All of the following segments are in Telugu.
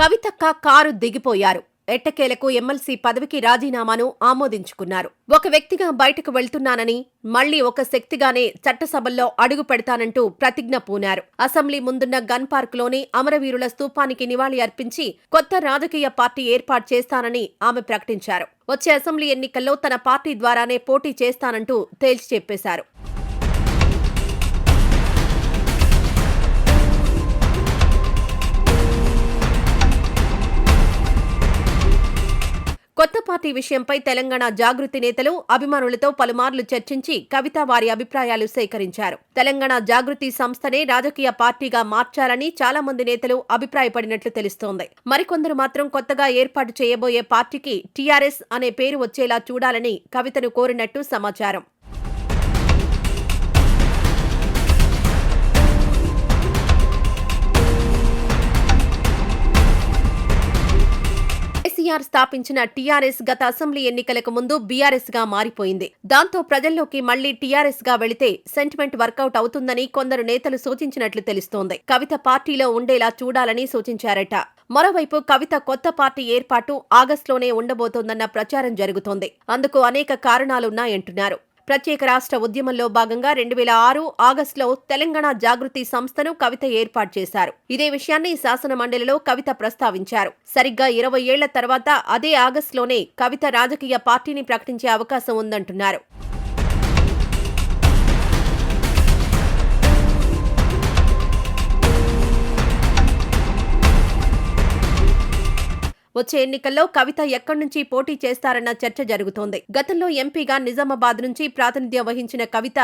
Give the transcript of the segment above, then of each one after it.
కవితక్క కారు దిగిపోయారు. ఎట్టకేలకు ఎమ్మెల్సీ పదవికి రాజీనామాను ఆమోదించుకున్నారు. ఒక వ్యక్తిగా బయటకు వెళ్తున్నానని, మళ్లీ ఒక శక్తిగానే చట్టసభల్లో అడుగు పెడతానంటూ ప్రతిజ్ఞ పూనారు. అసెంబ్లీ ముందున్న గన్ పార్కులోని అమరవీరుల స్తూపానికి నివాళి అర్పించి కొత్త రాజకీయ పార్టీ ఏర్పాటు చేస్తానని ఆమె ప్రకటించారు. వచ్చే అసెంబ్లీ ఎన్నికల్లో తన పార్టీ ద్వారానే పోటీ చేస్తానంటూ తేల్చి చెప్పేశారు. కొత్త పార్టీ విషయంపై తెలంగాణ జాగృతి నేతలు, అభిమానులతో పలుమార్లు చర్చించి కవిత వారి అభిప్రాయాలు సేకరించారు. తెలంగాణ జాగృతి సంస్థనే రాజకీయ పార్టీగా మార్చాలని చాలా మంది నేతలు అభిప్రాయపడినట్లు తెలుస్తోంది. మరికొందరు మాత్రం కొత్తగా ఏర్పాటు చేయబోయే పార్టీకి టీఆర్ఎస్ అనే పేరు వచ్చేలా చూడాలని కవితను కోరినట్టు సమాచారం. కేసీఆర్ స్థాపించిన టీఆర్ఎస్ గత అసెంబ్లీ ఎన్నికలకు ముందు బీఆర్ఎస్ గా మారిపోయింది. దాంతో ప్రజల్లోకి మళ్లీ టీఆర్ఎస్ గా వెళితే సెంటిమెంట్ వర్కౌట్ అవుతుందని కొందరు నేతలు సూచించినట్లు తెలుస్తోంది. కవిత పార్టీలో ఉండేలా చూడాలని సూచించారట. మరోవైపు కవిత కొత్త పార్టీ ఏర్పాటు ఆగస్టులోనే ఉండబోతోందన్న ప్రచారం జరుగుతోంది. అందుకు అనేక కారణాలున్నాయంటున్నారు. ప్రత్యేక రాష్ట్ర ఉద్యమంలో భాగంగా 2006 ఆగస్టులో తెలంగాణ జాగృతి సంస్థను కవిత ఏర్పాటు చేశారు. ఇదే విషయాన్ని శాసన మండలిలో కవిత ప్రస్తావించారు. సరిగ్గా 20 ఏళ్ల తర్వాత అదే ఆగస్టులోనే కవిత రాజకీయ పార్టీని ప్రకటించే అవకాశం ఉందంటున్నారు. వచ్చే ఎన్నికల్లో కవిత ఎక్కడి నుంచి పోటీ చేస్తారన్న చర్చ జరుగుతోంది. గతంలో ఎంపీగా నిజామాబాద్ నుంచి ప్రాతినిధ్యం వహించిన కవిత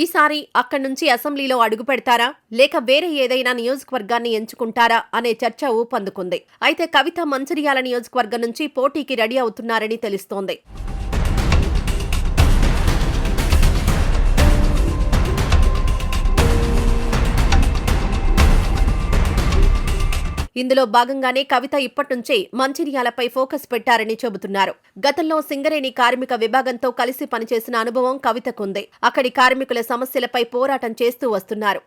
ఈసారి అక్కడి నుంచి అసెంబ్లీలో అడుగుపెడతారా, లేక వేరే ఏదైనా నియోజకవర్గాన్ని ఎంచుకుంటారా అనే చర్చ ఊపందుకుంది. అయితే కవిత మంచిర్యాల నియోజకవర్గం నుంచి పోటీకి రెడీ అవుతున్నారని తెలుస్తోంది. ఇందులో భాగంగానే కవిత ఇప్పట్నుంచే మంచిర్యాలపై ఫోకస్ పెట్టారని చెబుతున్నారు. గతంలో సింగరేణి కార్మిక విభాగంతో కలిసి పనిచేసిన అనుభవం కవితకుంది. అక్కడి కార్మికుల సమస్యలపై పోరాటం చేస్తూ వస్తున్నారు.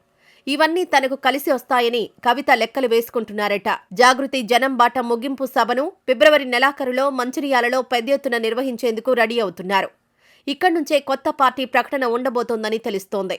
ఇవన్నీ తనకు కలిసి వస్తాయని కవిత లెక్కలు వేసుకుంటున్నారట. జాగృతి జనం బాట ముగింపు సభను ఫిబ్రవరి నెలాఖరులో మంచిర్యాలలో పెద్ద ఎత్తున నిర్వహించేందుకు రెడీ అవుతున్నారు. ఇక్కడి నుంచే కొత్త పార్టీ ప్రకటన ఉండబోతోందని తెలుస్తోంది.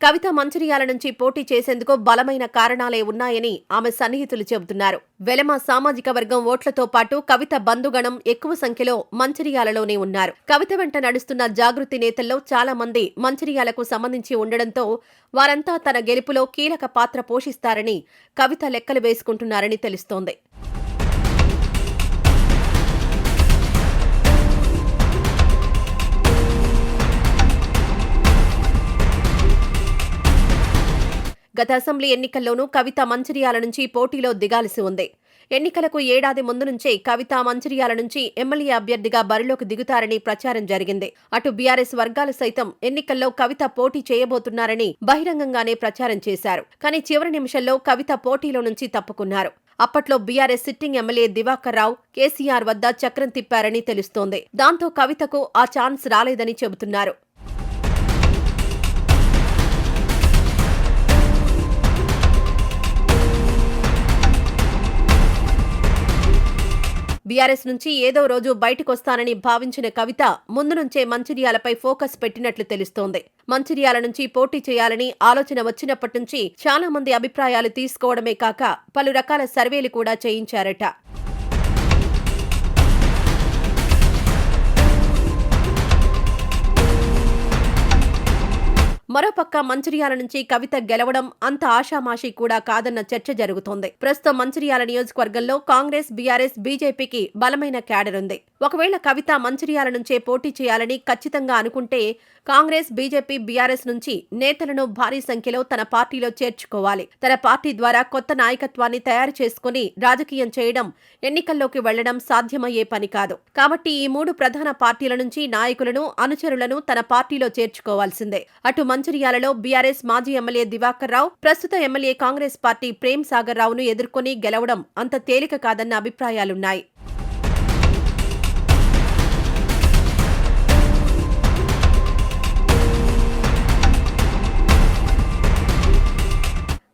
కవిత మంచిర్యాల నుంచి పోటీ చేసేందుకు బలమైన కారణాలే ఉన్నాయని ఆమె సన్నిహితులు చెబుతున్నారు. వెలమ సామాజిక వర్గం ఓట్లతో పాటు కవిత బంధుగణం ఎక్కువ సంఖ్యలో మంచిర్యాలలోనే ఉన్నారు. కవిత వెంట నడుస్తున్న జాగృతి నేతల్లో చాలా మంది మంచిర్యాలకు సంబంధించి ఉండడంతో వారంతా తన గెలుపులో కీలక పాత్ర పోషిస్తారని కవిత లెక్కలు వేసుకుంటున్నారని తెలుస్తోంది. గత అసెంబ్లీ ఎన్నికల్లోనూ కవిత మంచిర్యాల నుంచి పోటీలో దిగాల్సి ఉంది. ఎన్నికలకు ఏడాది ముందు నుంచే కవిత మంచిర్యాల నుంచి ఎమ్మెల్యే అభ్యర్థిగా బరిలోకి దిగుతారని ప్రచారం జరిగింది. అటు బీఆర్ఎస్ వర్గాలు సైతం ఎన్నికల్లో కవిత పోటీ చేయబోతున్నారని బహిరంగంగానే ప్రచారం చేశారు. కానీ చివరి నిమిషంలో కవిత పోటీలో నుంచి తప్పుకున్నారు. అప్పట్లో బీఆర్ఎస్ సిట్టింగ్ ఎమ్మెల్యే దివాకర్ రావు కేసీఆర్ వద్ద చక్రం తిప్పారని తెలుస్తోంది. దాంతో కవితకు ఆ ఛాన్స్ రాలేదని చెబుతున్నారు. బీఆర్ఎస్ నుంచి ఏదో రోజు బయటకొస్తానని భావించిన కవిత ముందు నుంచే మంచిర్యాలపై ఫోకస్ పెట్టినట్లు తెలుస్తోంది. మంచిర్యాల నుంచి పోటీ చేయాలని ఆలోచన వచ్చినప్పటి నుంచి చాలా మంది అభిప్రాయాలు తీసుకోవడమే కాక పలు రకాల సర్వేలు కూడా చేయించారట. మరోపక్క మంచిర్యాల నుంచి కవిత గెలవడం అంత ఆషామాషీ కూడా కాదన్న చర్చ జరుగుతోంది. ప్రస్తుతం మంచిర్యాల నియోజకవర్గంలో కాంగ్రెస్, బీఆర్ఎస్, బీజేపీకి బలమైన క్యాడర్ ఉంది. ఒకవేళ కవిత మంచిర్యాల నుంచే పోటీ చేయాలని ఖచ్చితంగా అనుకుంటే కాంగ్రెస్, బీజేపీ, బీఆర్ఎస్ నుంచి నేతలను భారీ సంఖ్యలో తన పార్టీలో చేర్చుకోవాలి. తన పార్టీ ద్వారా కొత్త నాయకత్వాన్ని తయారు చేసుకుని రాజకీయం చేయడం, ఎన్నికల్లోకి వెళ్లడం సాధ్యమయ్యే పని కాదు. కాబట్టి ఈ 3 ప్రధాన పార్టీల నుంచి నాయకులను, అనుచరులను తన పార్టీలో చేర్చుకోవాల్సిందే. అటు మంచిర్యాలలో బీఆర్ఎస్ మాజీ ఎమ్మెల్యే దివాకర్ రావు, ప్రస్తుత ఎమ్మెల్యే కాంగ్రెస్ పార్టీ ప్రేమ్ సాగర్ రావును ఎదుర్కొని గెలవడం అంత తేలిక కాదన్న అభిప్రాయాలున్నాయి.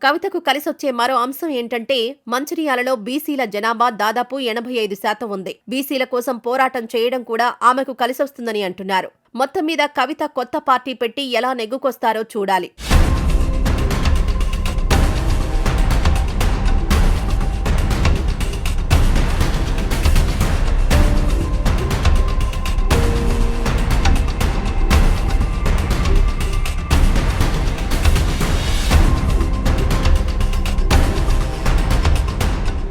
కవితకు కలిసొచ్చే మరో అంశం ఏంటంటే మంచిర్యాలలో బీసీల జనాభా దాదాపు 85% ఉంది. బీసీల కోసం పోరాటం చేయడం కూడా ఆమెకు కలిసొస్తుందని అంటున్నారు. మొత్తం మీద కవిత కొత్త పార్టీ పెట్టి ఎలా నెగ్గుకొస్తారో చూడాలి.